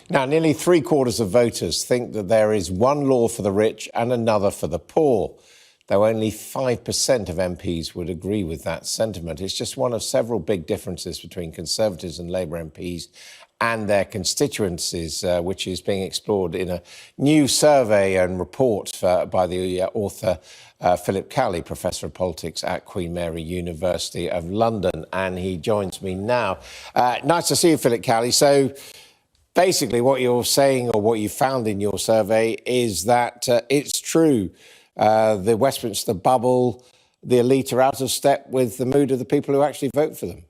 Now, nearly three-quarters of voters think that there is one law for the rich and another for the poor, though only 5% of MPs would agree with that sentiment. It's just one of several big differences between Conservatives and Labour MPs and their constituencies, which is being explored in a new survey and report by the author Philip Cowley, Professor of Politics at Queen Mary University of London. And he joins me now. Nice to see you, Philip Cowley. So basically what you're saying, or what you found in your survey, is that it's true. The Westminster bubble, the elite are out of step with the mood of the people who actually vote for them.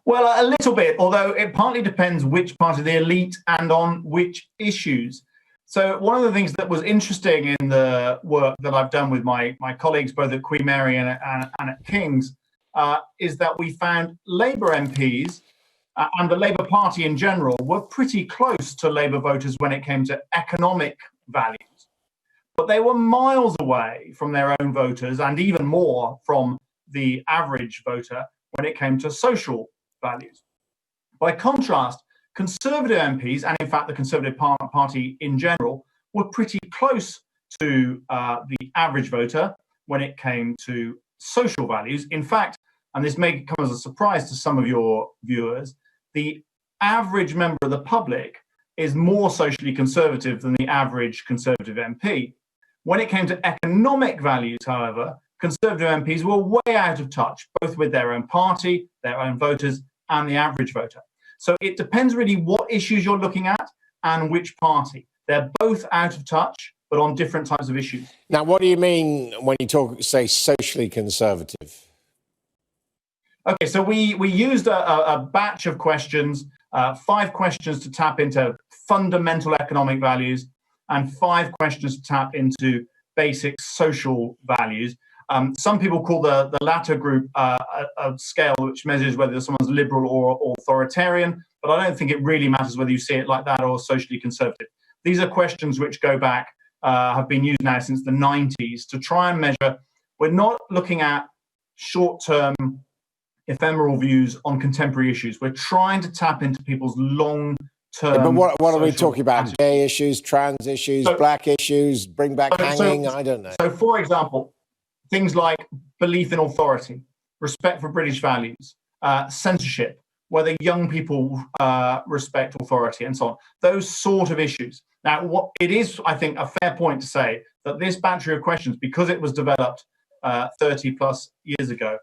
Well, a little bit, although it partly depends which part of the elite and on which issues. So one of the things that was interesting in the work that I've done with my colleagues, both at Queen Mary and at King's, is that we found Labour MPs and the Labour Party in general were pretty close to Labour voters when it came to economic values. But they were miles away from their own voters, and even more from the average voter when it came to social values. By contrast, Conservative MPs, and in fact the Conservative Party in general, were pretty close to the average voter when it came to social values. In fact, and this may come as a surprise to some of your viewers, the average member of the public is more socially conservative than the average Conservative MP. When it came to economic values, however, Conservative MPs were way out of touch, both with their own party, their own voters, and the average voter. So it depends really what issues you're looking at and which party. They're both out of touch, but on different types of issues. Now, what do you mean when you say socially conservative? Okay, so we used a batch of questions, 5 questions to tap into fundamental economic values and 5 questions to tap into basic social values. Some people call the latter group a scale which measures whether someone's liberal or authoritarian, but I don't think it really matters whether you see it like that or socially conservative. These are questions which go back, have been used now since the 90s to try and measure. We're not looking at short-term ephemeral views on contemporary issues. We're trying to tap into people's long-term. But what are we talking about? Attitudes. Gay issues, trans issues, black issues, bring back hanging? I don't know. So, for example, things like belief in authority, respect for British values, censorship, whether young people respect authority, and so on. Those sort of issues. Now, what it is, I think, a fair point to say that this battery of questions, because it was developed 30 plus years ago,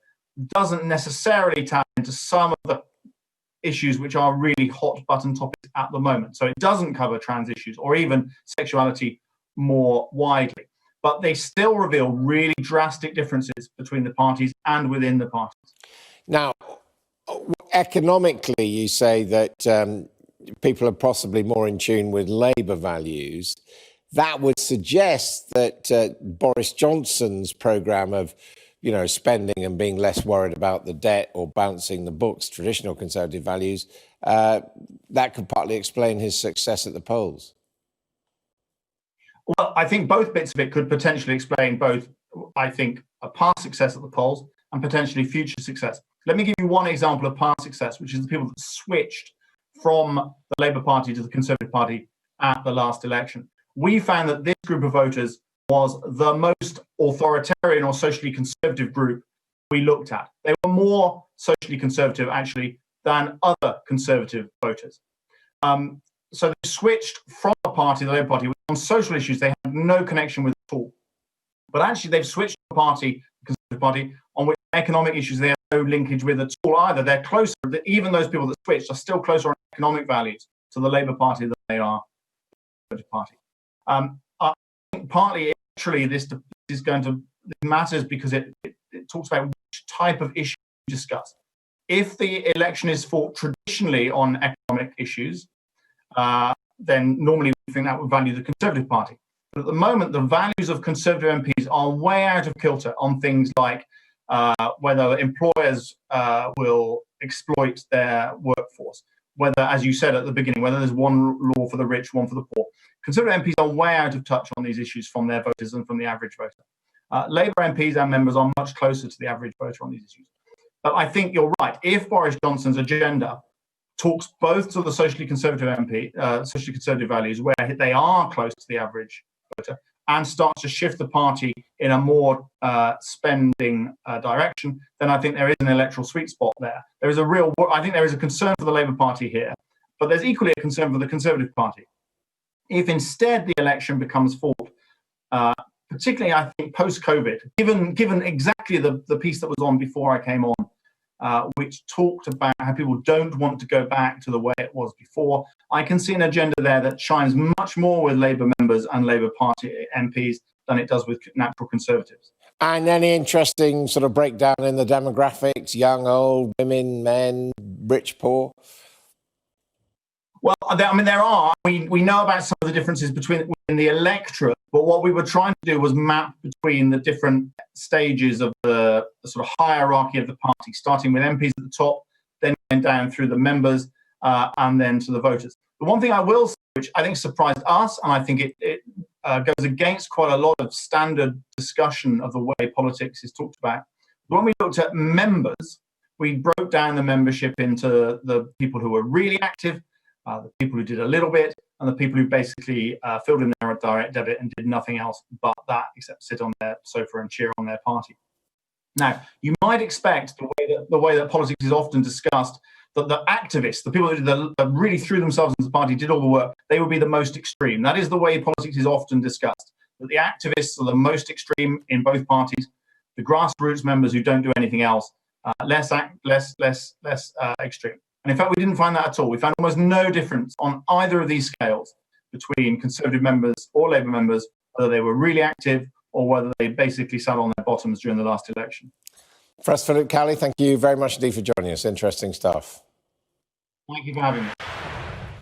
doesn't necessarily tap into some of the issues which are really hot button topics at the moment. So it doesn't cover trans issues or even sexuality more widely, but they still reveal really drastic differences between the parties and within the parties. Now, economically, you say that people are possibly more in tune with Labour values. That would suggest that Boris Johnson's programme of spending and being less worried about the debt or balancing the books, traditional Conservative values, that could partly explain his success at the polls. Well, I think both bits of it could potentially explain both, I think, a past success at the polls and potentially future success. Let me give you one example of past success, which is the people that switched from the Labour Party to the Conservative Party at the last election. We found that this group of voters was the most authoritarian or socially conservative group we looked at. They were more socially conservative, actually, than other Conservative voters. So they switched from the party, the Labour Party, which on social issues they had no connection with at all. But actually they've switched to the party, the Conservative Party, on which economic issues they have no linkage with at all either. They're closer, even those people that switched are still closer on economic values to the Labour Party than they are the Conservative Party. I think partly, actually, this matters because it talks about which type of issue you discuss. If the election is fought traditionally on economic issues, then normally we think that would value the Conservative Party. But at the moment, the values of Conservative MPs are way out of kilter on things like whether employers will exploit their workforce, whether, as you said at the beginning, whether there's one law for the rich, one for the poor. Conservative MPs are way out of touch on these issues from their voters and from the average voter. Labour MPs and members are much closer to the average voter on these issues. But I think you're right. If Boris Johnson's agenda talks both to the socially conservative socially conservative values, where they are close to the average voter, and starts to shift the party in a more spending direction, then I think there is an electoral sweet spot there. I think there is a concern for the Labour Party here, but there's equally a concern for the Conservative Party. If instead the election becomes fought, particularly I think post-COVID, given exactly the piece that was on before I came on, which talked about how people don't want to go back to the way it was before, I can see an agenda there that shines much more with Labour members and Labour Party MPs than it does with natural Conservatives. And any interesting sort of breakdown in the demographics, young, old, women, men, rich, poor? Well, I mean, there are. We know about some of the differences within the electorate, but what we were trying to do was map between the different stages of the sort of hierarchy of the party, starting with MPs at the top, then going down through the members, and then to the voters. The one thing I will say, which I think surprised us, and I think it goes against quite a lot of standard discussion of the way politics is talked about, when we looked at members, we broke down the membership into the people who were really active, the people who did a little bit, and the people who basically filled in their direct debit and did nothing else but that, except sit on their sofa and cheer on their party. Now, you might expect the way that politics is often discussed, that the activists, the people that really threw themselves into the party, did all the work, they would be the most extreme. That is the way politics is often discussed, that the activists are the most extreme in both parties, the grassroots members who don't do anything else, less extreme. And in fact, we didn't find that at all. We found almost no difference on either of these scales between Conservative members or Labour members, whether they were really active or whether they basically sat on their bottoms during the last election. Professor Philip Cowley, thank you very much indeed for joining us. Interesting stuff. Thank you for having me.